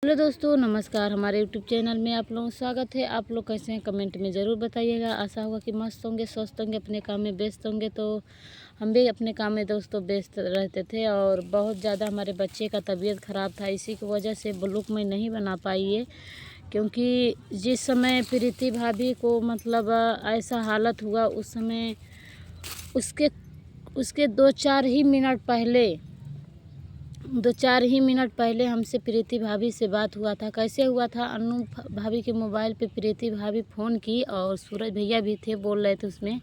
Hello दोस्तों, नमस्कार। हमारे यूट्यूब चैनल में आप लोगों का स्वागत है। आप लोग कैसे हैं कमेंट में ज़रूर बताइएगा। आशा होगा कि मस्त होंगे, स्वस्थ होंगे, अपने काम में व्यस्त होंगे। तो हम भी अपने काम में दोस्तों व्यस्त रहते थे और बहुत ज़्यादा हमारे बच्चे का तबीयत ख़राब था। इसी की वजह से ब्लॉग मैं नहीं बना पाई है, क्योंकि जिस समय प्रीति भाभी को मतलब ऐसा हालत हुआ, उस समय उसके उसके 2-4 ही मिनट पहले हमसे प्रीति भाभी से बात हुआ था। कैसे हुआ था? अनु भाभी के मोबाइल पे प्रीति भाभी फ़ोन की और सूरज भैया भी थे, बोल रहे थे उसमें।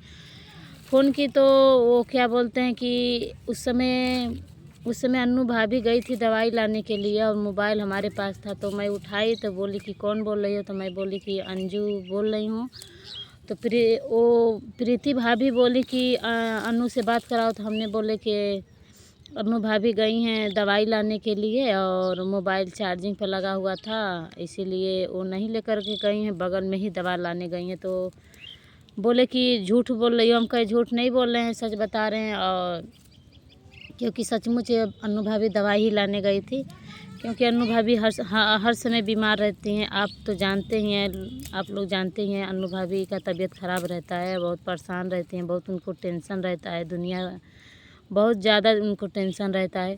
फ़ोन की तो वो क्या बोलते हैं कि उस समय अनु भाभी गई थी दवाई लाने के लिए और मोबाइल हमारे पास था। तो मैं उठाई तो बोली कि कौन बोल रही हो? तो मैं बोली कि अंजू बोल रही हूँ। तो प्रीति भाभी बोली कि अनु से बात कराओ। तो हमने बोले कि अनु भाभी गई हैं दवाई लाने के लिए और मोबाइल चार्जिंग पर लगा हुआ था, इसीलिए वो नहीं लेकर के गई हैं, बगल में ही दवा लाने गई हैं। तो बोले कि झूठ बोल रही हो। हम कहे झूठ नहीं बोल रहे हैं, सच बता रहे हैं। और क्योंकि सचमुच अनु भाभी दवाई ही लाने गई थी, क्योंकि अनु भाभी हर समय बीमार रहती हैं। आप तो जानते ही हैं, आप लोग जानते ही हैं, अनु भाभी का तबीयत ख़राब रहता है, बहुत परेशान रहती हैं, बहुत उनको टेंशन रहता है, दुनिया बहुत ज़्यादा उनको टेंशन रहता है।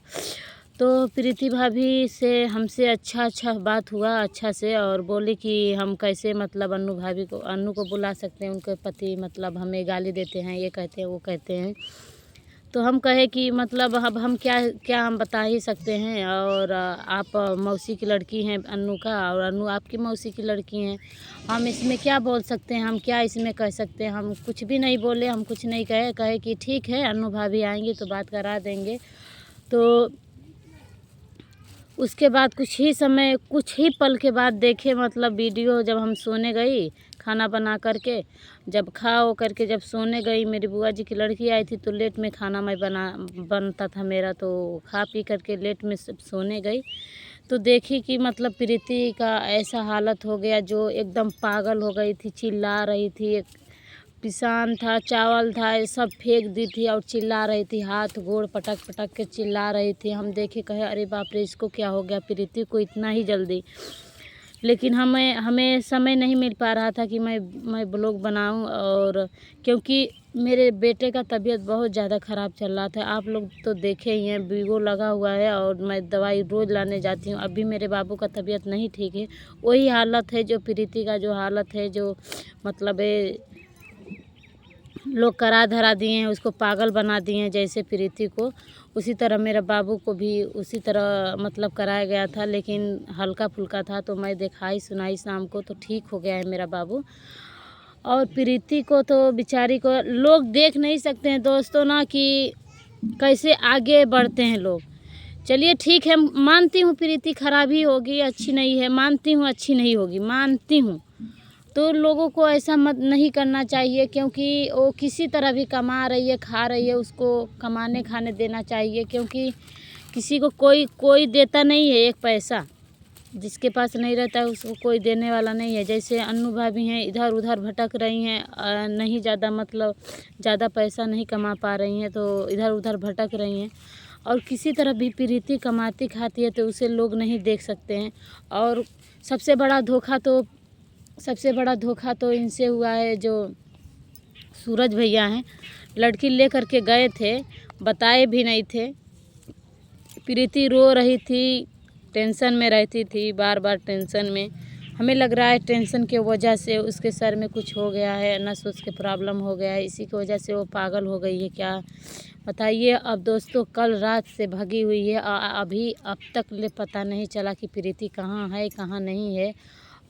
तो प्रीति भाभी से हमसे अच्छा बात हुआ अच्छा से, और बोली कि हम कैसे मतलब अनु को बुला सकते हैं। उनके पति मतलब हमें गाली देते हैं, ये कहते हैं वो कहते हैं। तो हम कहे कि मतलब अब हम क्या हम बता ही सकते हैं। और आप मौसी की लड़की हैं अनु का, और अनु आपकी मौसी की लड़की हैं। हम इसमें क्या बोल सकते हैं? हम क्या इसमें कह सकते हैं? हम कुछ भी नहीं बोले, हम कुछ नहीं कहे कि ठीक है, अनु भाभी आएंगी तो बात करा देंगे। तो उसके बाद कुछ ही पल के बाद देखे मतलब वीडियो, जब हम सोने गई खाना बना करके, जब खा हो करके जब सोने गई, मेरी बुआ जी की लड़की आई थी तो लेट में खाना बनता था मेरा, तो खा पी करके लेट में सब सोने गई। तो देखी कि मतलब प्रीति का ऐसा हालत हो गया, जो एकदम पागल हो गई थी, चिल्ला रही थी। पिसान था, चावल था, ये सब फेंक दी थी और चिल्ला रही थी, हाथ गोड़ पटक पटक के चिल्ला रही थी। हम देखे, कहे अरे बाप रे, इसको क्या हो गया प्रीति को इतना ही जल्दी। लेकिन हमें समय नहीं मिल पा रहा था कि मैं ब्लॉग बनाऊं, और क्योंकि मेरे बेटे का तबीयत बहुत ज़्यादा ख़राब चल रहा था। आप लोग तो देखे ही हैं, वीवो लगा हुआ है और मैं दवाई रोज़ लाने जाती हूँ। अभी मेरे बाबू का तबीयत नहीं ठीक है, वही हालत है जो प्रीति का जो हालत है, जो मतलब लोग करा धरा दिए हैं, उसको पागल बना दिए हैं। जैसे प्रीति को, उसी तरह मेरा बाबू को भी उसी तरह मतलब कराया गया था, लेकिन हल्का फुल्का था। तो मैं दिखाई सुनाई शाम को, तो ठीक हो गया है मेरा बाबू। और प्रीति को तो बेचारी को लोग देख नहीं सकते हैं दोस्तों ना, कि कैसे आगे बढ़ते हैं लोग। चलिए ठीक है, मानती हूँ प्रीति खराब ही होगी, अच्छी नहीं है, मानती हूँ अच्छी नहीं होगी, मानती हूँ। तो लोगों को ऐसा मत नहीं करना चाहिए, क्योंकि वो किसी तरह भी कमा रही है, खा रही है, उसको कमाने खाने देना चाहिए। क्योंकि किसी को कोई देता नहीं है एक पैसा, जिसके पास नहीं रहता है उसको कोई देने वाला नहीं है। जैसे अनु भाभी हैं, इधर उधर भटक रही हैं, नहीं ज़्यादा मतलब ज़्यादा पैसा नहीं कमा पा रही हैं, तो इधर उधर भटक रही हैं। और किसी तरह भी प्रीति कमाती खाती है, तो उसे लोग नहीं देख सकते हैं। और सबसे बड़ा धोखा तो इनसे हुआ है, जो सूरज भैया हैं। लड़की ले करके गए थे, बताए भी नहीं थे। प्रीति रो रही थी, टेंशन में रहती थी, बार बार टेंशन में। हमें लग रहा है टेंशन के वजह से उसके सर में कुछ हो गया है, नस उस के प्रॉब्लम हो गया है, इसी की वजह से वो पागल हो गई है क्या बताइए। अब दोस्तों कल रात से भगी हुई है, अभी अब तक ले पता नहीं चला कि प्रीति कहाँ है कहाँ नहीं है,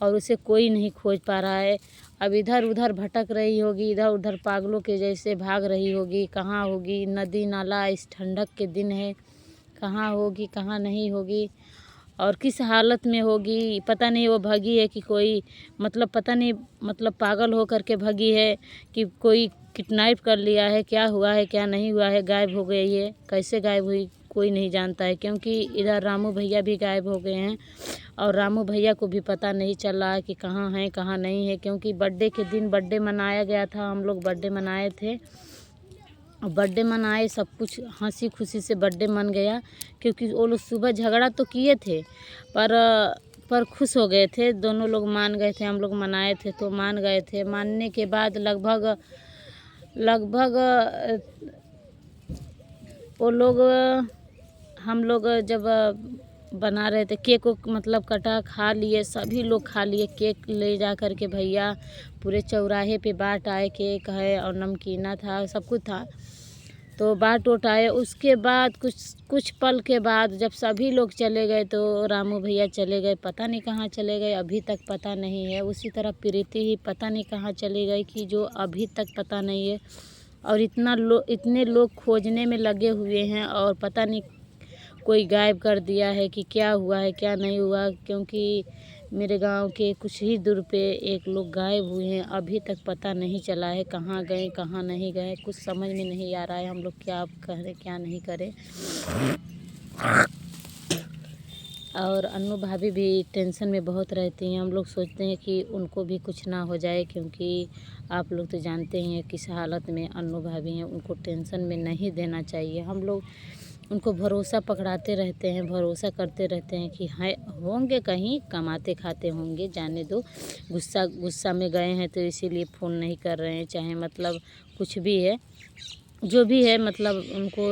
और उसे कोई नहीं खोज पा रहा है। अब इधर उधर भटक रही होगी, इधर उधर पागलों के जैसे भाग रही होगी। कहाँ होगी? नदी नाला, इस ठंडक के दिन है, कहाँ होगी कहाँ नहीं होगी, और किस हालत में होगी पता नहीं। वो भगी है कि कोई मतलब पता नहीं, मतलब पागल हो करके भगी है कि कोई किडनैप कर लिया है, क्या हुआ है क्या नहीं हुआ है, गायब हो गई है। कैसे गायब हुई कोई नहीं जानता है, क्योंकि इधर रामू भैया भी गायब हो गए हैं, और रामू भैया को भी पता नहीं चल रहा है कि कहाँ हैं कहाँ नहीं है। क्योंकि बर्थडे के दिन बर्थडे मनाया गया था, हम लोग बर्थडे मनाए थे, बर्थडे मनाए, सब कुछ हंसी खुशी से बर्थडे मन गया। क्योंकि वो लोग सुबह झगड़ा तो किए थे, पर पर खुश हो गए थे, दोनों लोग मान गए थे, हम लोग मनाए थे तो मान गए थे। मानने के बाद लगभग वो लोग, हम लोग जब बना रहे थे केक को मतलब कटा, खा लिए, सभी लोग खा लिए। केक ले जा कर के भैया पूरे चौराहे पे बाँट आए। केक है और नमकीना था, सब कुछ था, तो बाँट उट आए। उसके बाद कुछ पल के बाद जब सभी लोग चले गए तो रामू भैया चले गए, पता नहीं कहाँ चले गए, अभी तक पता नहीं है। उसी तरह प्रीति ही पता नहीं कहाँ चली गई कि जो अभी तक पता नहीं है। और इतने लोग खोजने में लगे हुए हैं और पता नहीं कोई गायब कर दिया है कि क्या हुआ है क्या नहीं हुआ, क्योंकि मेरे गांव के कुछ ही दूर पे एक लोग गायब हुए हैं, अभी तक पता नहीं चला है कहाँ गए कहाँ नहीं गए, कुछ समझ में नहीं आ रहा है हम लोग क्या करें क्या नहीं करें। और अन्नू भाभी भी टेंशन में बहुत रहती हैं। हम लोग सोचते हैं कि उनको भी कुछ ना हो जाए, क्योंकि आप लोग तो जानते ही हैं किस हालत में अन्नू भाभी हैं, उनको टेंशन में नहीं देना चाहिए। हम लोग उनको भरोसा पकड़ाते रहते हैं, भरोसा करते रहते हैं कि है होंगे कहीं कमाते खाते होंगे, जाने दो, गुस्सा में गए हैं तो इसीलिए फ़ोन नहीं कर रहे हैं, चाहे मतलब कुछ भी है, जो भी है, मतलब उनको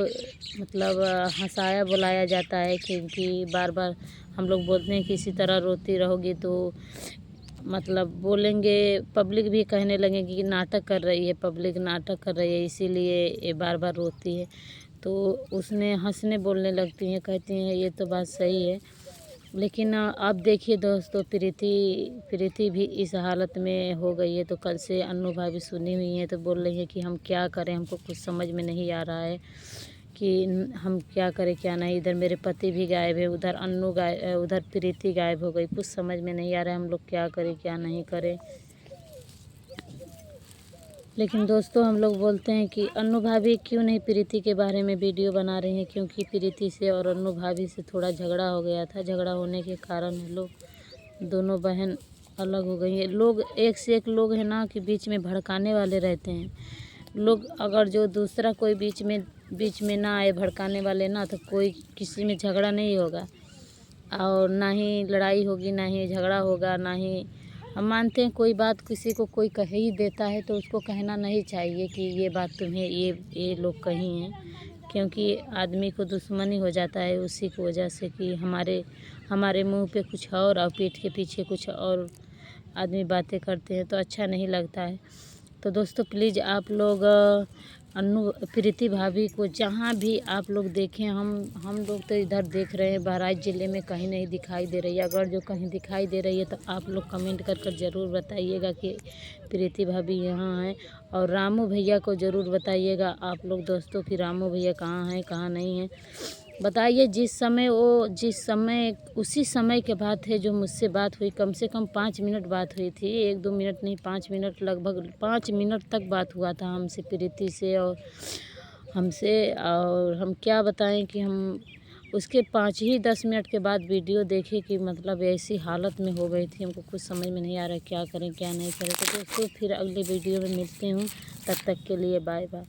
मतलब हंसाया बुलाया जाता है, क्योंकि बार बार हम लोग बोलते हैं कि इसी तरह रोती रहोगी तो मतलब बोलेंगे, पब्लिक भी कहने लगेगी कि नाटक कर रही है, पब्लिक नाटक कर रही है, इसीलिए ये बार बार रोती है। तो उसने हंसने बोलने लगती हैं, कहती हैं ये तो बात सही है। लेकिन अब देखिए दोस्तों, प्रीति भी इस हालत में हो गई है। तो कल से अन्नू भाभी सुनी हुई हैं तो बोल रही है कि हम क्या करें, हमको कुछ समझ में नहीं आ रहा है कि हम क्या करें क्या नहीं। इधर मेरे पति भी गायब है, उधर प्रीति गायब हो गई, कुछ समझ में नहीं आ रहा है हम लोग क्या करें क्या नहीं करें। लेकिन दोस्तों हम लोग बोलते हैं कि अन्नू भाभी क्यों नहीं प्रीति के बारे में वीडियो बना रही हैं, क्योंकि प्रीति से और अन्नू भाभी से थोड़ा झगड़ा हो गया था। झगड़ा होने के कारण लोग दोनों बहन अलग हो गई हैं। लोग एक से एक लोग हैं ना कि बीच में भड़काने वाले रहते हैं लोग। अगर जो दूसरा कोई बीच में ना आए भड़काने वाले ना, तो कोई किसी में झगड़ा नहीं होगा और ना ही लड़ाई होगी, ना ही झगड़ा होगा, ना ही। हम मानते हैं कोई बात किसी को कोई कह ही देता है तो उसको कहना नहीं चाहिए कि ये बात तुम्हें ये लोग कही हैं, क्योंकि आदमी को दुश्मनी हो जाता है उसी की वजह से कि हमारे मुंह पे कुछ और पीठ के पीछे कुछ और आदमी बातें करते हैं तो अच्छा नहीं लगता है। तो दोस्तों प्लीज़ आप लोग प्रीति भाभी को जहाँ भी आप लोग देखें, हम लोग तो इधर देख रहे हैं बहराइच ज़िले में कहीं नहीं दिखाई दे रही है। अगर जो कहीं दिखाई दे रही है तो आप लोग कमेंट कर ज़रूर बताइएगा कि प्रीति भाभी यहाँ हैं। और रामू भैया को ज़रूर बताइएगा आप लोग दोस्तों कि रामू भैया कहाँ हैं कहाँ नहीं हैं, बताइए। जिस समय उसी समय के बात है जो मुझसे बात हुई, कम से कम 5 मिनट बात हुई थी, 1-2 मिनट नहीं 5 मिनट, लगभग 5 मिनट तक बात हुआ था हमसे प्रीति से और हमसे। और हम क्या बताएं कि हम उसके 5 ही 10 मिनट के बाद वीडियो देखे कि मतलब ऐसी हालत में हो गई थी, हमको कुछ समझ में नहीं आ रहा क्या करें क्या नहीं करें। तो दोस्तों फिर अगले वीडियो में मिलते हूँ, तब तक के लिए बाय बाय।